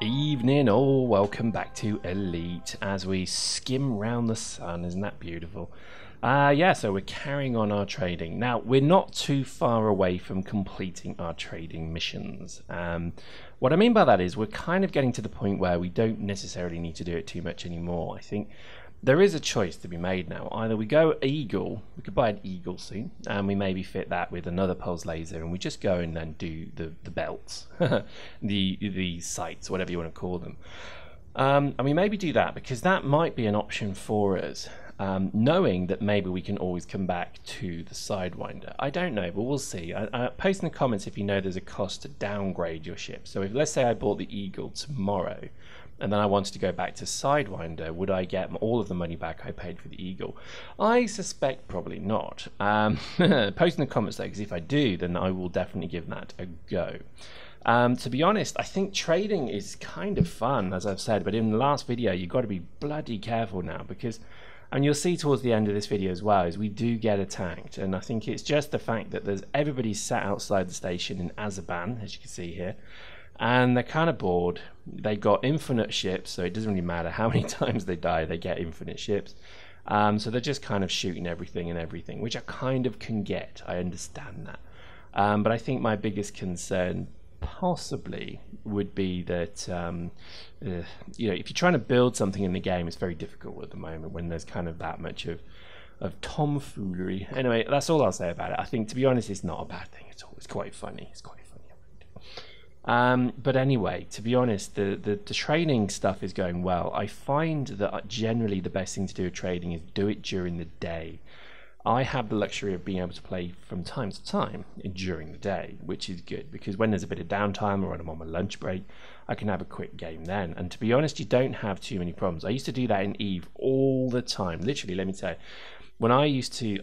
Evening all, welcome back to Elite as we skim round the sun. Isn't that beautiful? Yeah, so we're carrying on our trading. Now, we're not too far away from completing our trading missions. What I mean by that is we're kind of getting to the point where we don't necessarily need to do it too much anymore. I think there is a choice to be made now. Either we go Eagle, we could buy an Eagle soon, and we maybe fit that with another pulse laser, and we just go and then do the belts, the sights, whatever you want to call them. And we maybe do that because that might be an option for us, knowing that maybe we can always come back to the Sidewinder. I don't know, but we'll see. Post in the comments if you know there's a cost to downgrade your ship. So if, let's say I bought the Eagle tomorrow, and then I wanted to go back to Sidewinder, would I get all of the money back I paid for the Eagle? I suspect probably not. Post in the comments though, because if I do, then I will definitely give that a go. To be honest, I think trading is kind of fun, as I've said, but in the last video, you've got to be bloody careful now because, and you'll see towards the end of this video as well, is we do get attacked, and I think it's just the fact that everybody's sat outside the station in Azaban, as you can see here, and they're kind of bored. They've got infinite ships, so it doesn't really matter how many times they die, they get infinite ships. So they're just kind of shooting everything, which I kind of can get. I understand that. But I think my biggest concern possibly would be that, you know, if you're trying to build something in the game, it's very difficult at the moment when there's kind of that much of tomfoolery. Anyway, that's all I'll say about it. I think, to be honest, it's not a bad thing at all. It's quite funny. It's quite funny. But anyway, to be honest, the trading stuff is going well. I find that generally the best thing to do with trading is do it during the day. I have the luxury of being able to play from time to time during the day, which is good because when there's a bit of downtime or when I'm on my lunch break, I can have a quick game then. And to be honest, you don't have too many problems. I used to do that in Eve all the time. Literally, let me tell you, when I used to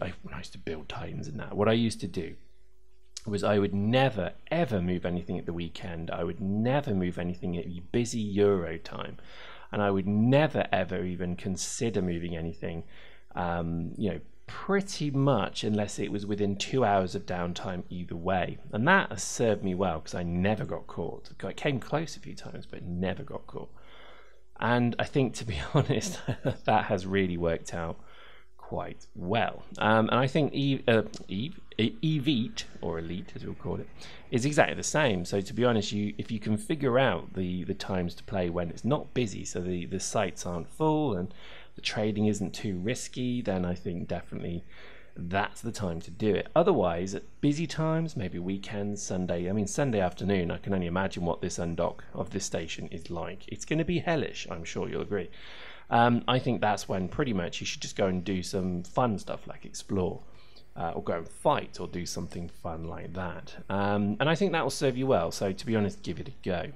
build Titans and that, what I used to do was I would never ever move anything at the weekend. I would never move anything at busy Euro time, and I would never ever even consider moving anything, you know, pretty much unless it was within 2 hours of downtime either way. And that has served me well because I never got caught. I came close a few times, but never got caught. And I think, to be honest, that has really worked out quite well. And I think Elite, or Elite as we'll call it, is exactly the same. So to be honest, if you can figure out the times to play when it's not busy, so the sites aren't full and the trading isn't too risky, then I think definitely that's the time to do it. Otherwise, at busy times, maybe weekends, Sunday, I mean Sunday afternoon, I can only imagine what this undock of this station is like. It's going to be hellish, I'm sure you'll agree. I think that's when pretty much you should just go and do some fun stuff like explore, or go and fight, or do something fun like that. And I think that will serve you well, so to be honest, give it a go.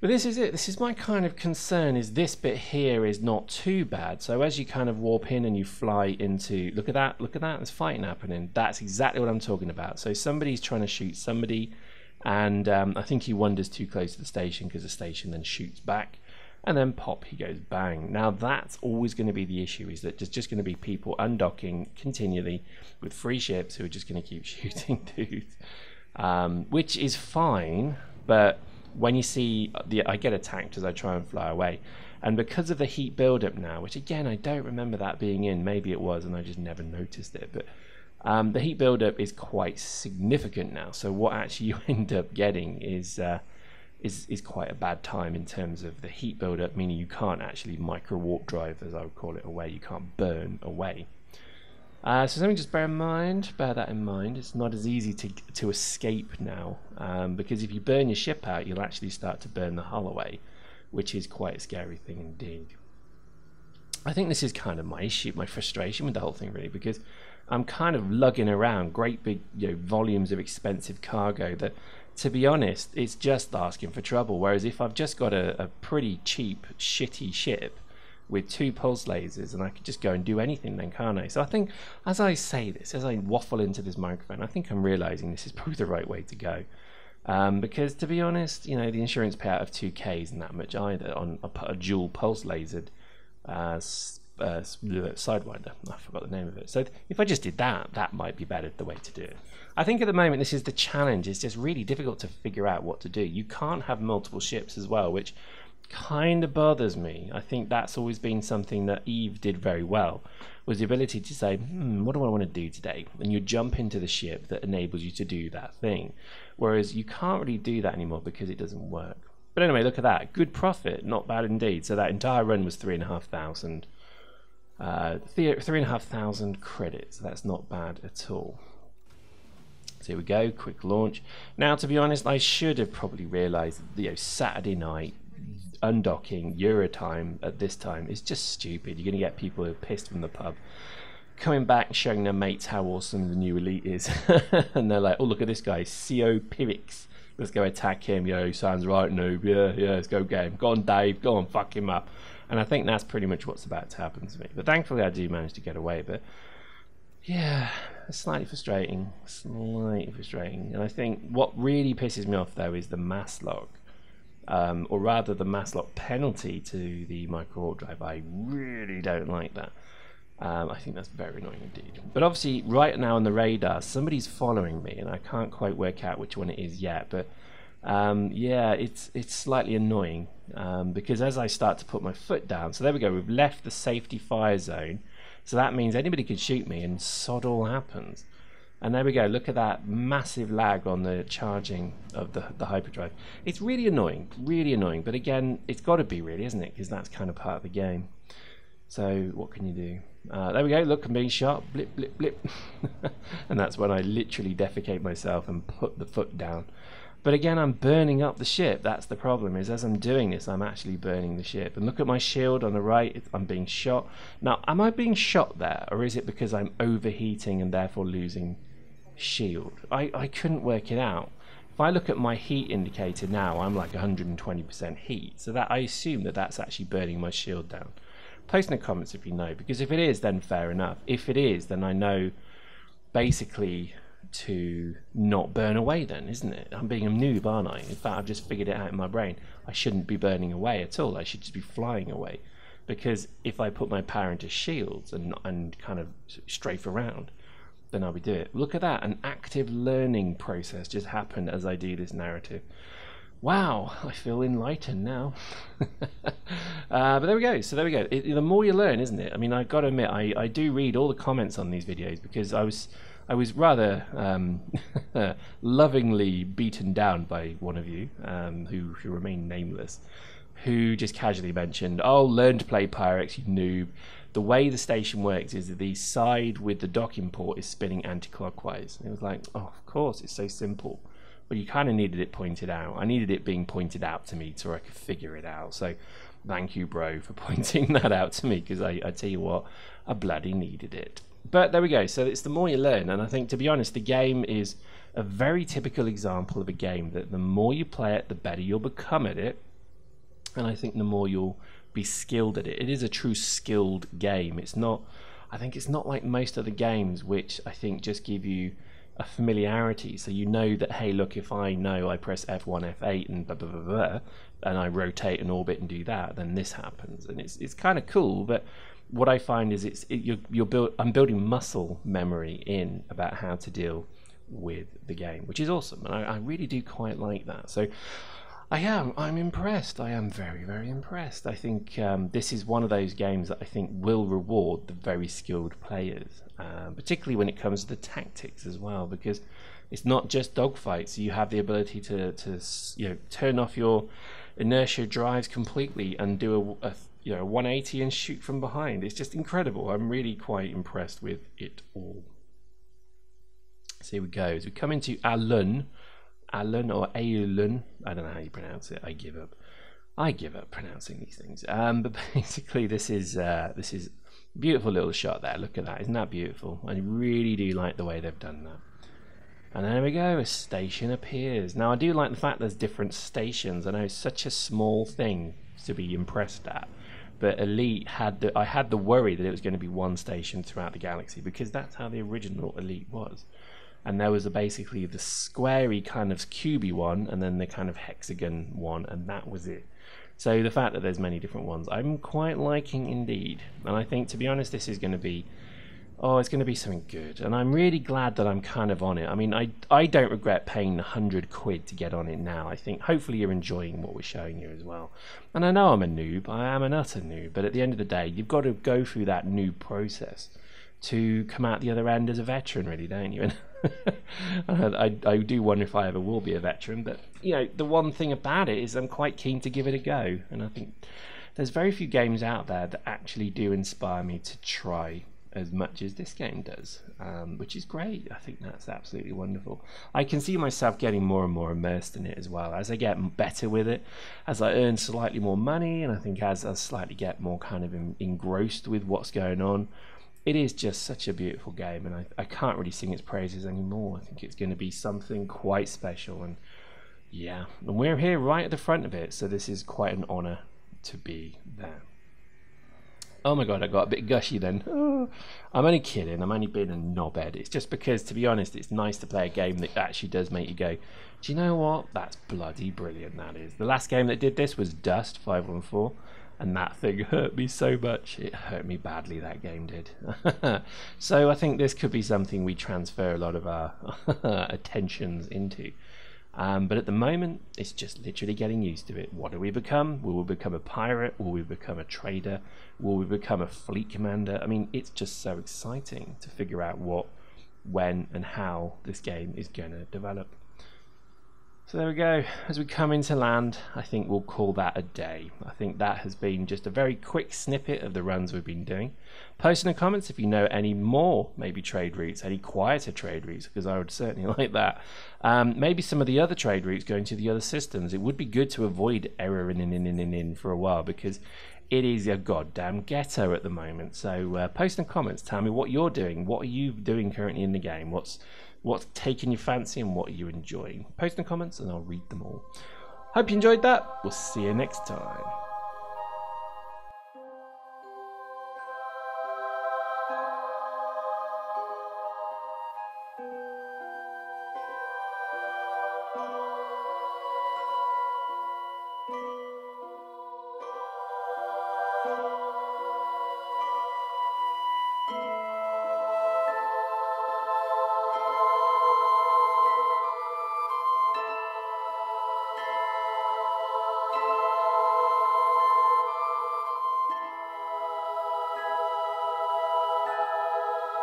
But this is it. This is my kind of concern, is this bit here is not too bad. So as you kind of warp in and you fly into, look at that, there's fighting happening. That's exactly what I'm talking about. So somebody's trying to shoot somebody, and I think he wanders too close to the station because the station then shoots back. And then pop, he goes bang. Now that's always going to be the issue, is that there's just going to be people undocking continually with free ships who are just going to keep shooting dudes, which is fine. But when you see I get attacked as I try and fly away, and because of the heat buildup now, which again I don't remember that being in, maybe it was and I just never noticed it, but the heat buildup is quite significant now. So what actually you end up getting is quite a bad time in terms of the heat buildup, meaning you can't actually micro warp drive, as I would call it, away. You can't burn away. So something just bear that in mind. It's not as easy to escape now, because if you burn your ship out, you'll actually start to burn the hull away, which is quite a scary thing indeed. I think this is kind of my issue, my frustration with the whole thing, really, because I'm kind of lugging around great big, you know, volumes of expensive cargo that, to be honest, it's just asking for trouble. Whereas if I've just got a pretty cheap, shitty ship with 2 pulse lasers, and I could just go and do anything then, can't I? So I think, as I say this, as I waffle into this microphone, I think I'm realizing this is probably the right way to go. Because to be honest, you know, the insurance payout of 2k isn't that much either on a dual pulse lasered Sidewinder. I forgot the name of it. So if I just did that, that might be better the way to do it. I think at the moment this is the challenge. It's just really difficult to figure out what to do. You can't have multiple ships as well, which kind of bothers me. I think that's always been something that Eve did very well, was the ability to say, what do I want to do today? And you jump into the ship that enables you to do that thing. Whereas you can't really do that anymore because it doesn't work. But anyway, look at that. Good profit. Not bad indeed. So that entire run was 3,500. 3,500 credits. That's not bad at all. So here we go. Quick launch. Now, to be honest, I should have probably realised, Saturday night, undocking Euro time at this time is just stupid. You're going to get people who are pissed from the pub coming back showing their mates how awesome the new elite is. And they're like, oh, look at this guy, CO Pyrrhix. Let's go attack him. Sounds right, noob. Yeah, let's go get him. Go on, Dave. Go on, fuck him up. And I think that's pretty much what's about to happen to me. But thankfully, I do manage to get away. But yeah, it's slightly frustrating. And I think what really pisses me off, though, is the mass lock. Or rather, the mass lock penalty to the micro warp drive. I really don't like that. I think that's very annoying indeed. But obviously, right now on the radar, somebody's following me, and I can't quite work out which one it is yet. But yeah, it's slightly annoying because as I start to put my foot down, so there we go, we've left the safety fire zone. So that means anybody can shoot me, and sod all happens. And there we go, look at that massive lag on the charging of the hyperdrive. It's really annoying, but again, it's got to be really, isn't it? Because that's kind of part of the game. So what can you do? There we go, look, I'm being shot, blip, blip, blip. And that's when I literally defecate myself and put the foot down. But again, I'm burning up the ship. That's the problem, is as I'm doing this, I'm actually burning the ship. And look at my shield on the right, I'm being shot. Now, am I being shot there, or is it because I'm overheating and therefore losing shield? I couldn't work it out. If I look at my heat indicator now, I'm like 120% heat. So that I assume that that's actually burning my shield down. Post in the comments if you know, because if it is, then fair enough. If it is, then I know basically to not burn away then, isn't it? I'm being a noob, aren't I? In fact, I've just figured it out in my brain. I shouldn't be burning away at all. I should just be flying away. Because if I put my power into shields and kind of strafe around, then I'll be doing it. Look at that, an active learning process just happened as I do this narrative. Wow, I feel enlightened now. But there we go. So there we go. The more you learn, isn't it? I mean, I've got to admit, I do read all the comments on these videos because I was rather lovingly beaten down by one of you who remain nameless, who just casually mentioned, oh, learn to play Pyrex, you noob. The way the station works is that the side with the docking port is spinning anti-clockwise. And it was like, oh, of course, it's so simple. But you kind of needed it pointed out. I needed it being pointed out to me so I could figure it out. So thank you, bro, for pointing that out to me, because I tell you what, I bloody needed it. But there we go. So it's the more you learn. And I think, to be honest, the game is a very typical example of a game that the more you play it, the better you'll become at it. And I think the more you'll be skilled at it. It is a true skilled game. It's not, I think it's not like most other games, which I think just give you a familiarity. So you know that, hey, look, if I know I press F1, F8 and blah, blah, blah, blah, and I rotate and orbit and do that, then this happens. And it's kind of cool, but what I find is I'm building muscle memory in about how to deal with the game, which is awesome. And I really do quite like that. So I'm impressed. I am very, very impressed. I think this is one of those games that I think will reward the very skilled players, particularly when it comes to the tactics as well, because it's not just dogfights. You have the ability to turn off your inertia drives completely and do a 180 and shoot from behind. It's just incredible. I'm really quite impressed with it all. So here we go. As we come into Alun or Aulun, I don't know how you pronounce it. I give up pronouncing these things. But basically, this is a beautiful little shot there. Look at that. Isn't that beautiful? I really do like the way they've done that. And there we go. A station appears. Now, I do like the fact there's different stations. I know it's such a small thing to be impressed at. But Elite I had the worry that it was going to be one station throughout the galaxy, because that's how the original Elite was. And there was basically the squarey kind of cubey one, and then the kind of hexagon one, and that was it. So the fact that there's many different ones, I'm quite liking indeed. And I think, to be honest, this is going to be, oh, it's going to be something good. And I'm really glad that I'm kind of on it. I mean, I don't regret paying 100 quid to get on it now. I think hopefully you're enjoying what we're showing you as well. And I know I'm a noob. I am an utter noob. But at the end of the day, you've got to go through that noob process to come out the other end as a veteran, really, don't you? And I do wonder if I ever will be a veteran. But, you know, the one thing about it is I'm quite keen to give it a go. And I think there's very few games out there that actually do inspire me to try as much as this game does, which is great. I think that's absolutely wonderful. I can see myself getting more and more immersed in it as well as I get better with it, as I earn slightly more money, and I think as I slightly get more kind of engrossed with what's going on. It is just such a beautiful game, and I can't really sing its praises anymore. I think it's going to be something quite special, and yeah, and we're here right at the front of it, so this is quite an honour to be there. Oh my god, I got a bit gushy then. Oh, I'm only kidding, I'm only being a knobhead. It's just because, to be honest, it's nice to play a game that actually does make you go, do you know what? That's bloody brilliant, that is. The last game that did this was Dust 514, and that thing hurt me so much. It hurt me badly, that game did. So I think this could be something we transfer a lot of our attentions into. But at the moment, it's just literally getting used to it. What do we become? Will we become a pirate? Will we become a trader? Will we become a fleet commander? I mean, it's just so exciting to figure out what, when, and how this game is going to develop. So there we go. As we come into land, I think we'll call that a day. I think that has been just a very quick snippet of the runs we've been doing. Post in the comments if you know any more maybe trade routes, any quieter trade routes, because I would certainly like that. Maybe some of the other trade routes going to the other systems. It would be good to avoid error in for a while, because it is a goddamn ghetto at the moment. So post in the comments, tell me what you're doing. What are you doing currently in the game? What's taking your fancy and what are you enjoying? Post in the comments and I'll read them all. Hope you enjoyed that. We'll see you next time.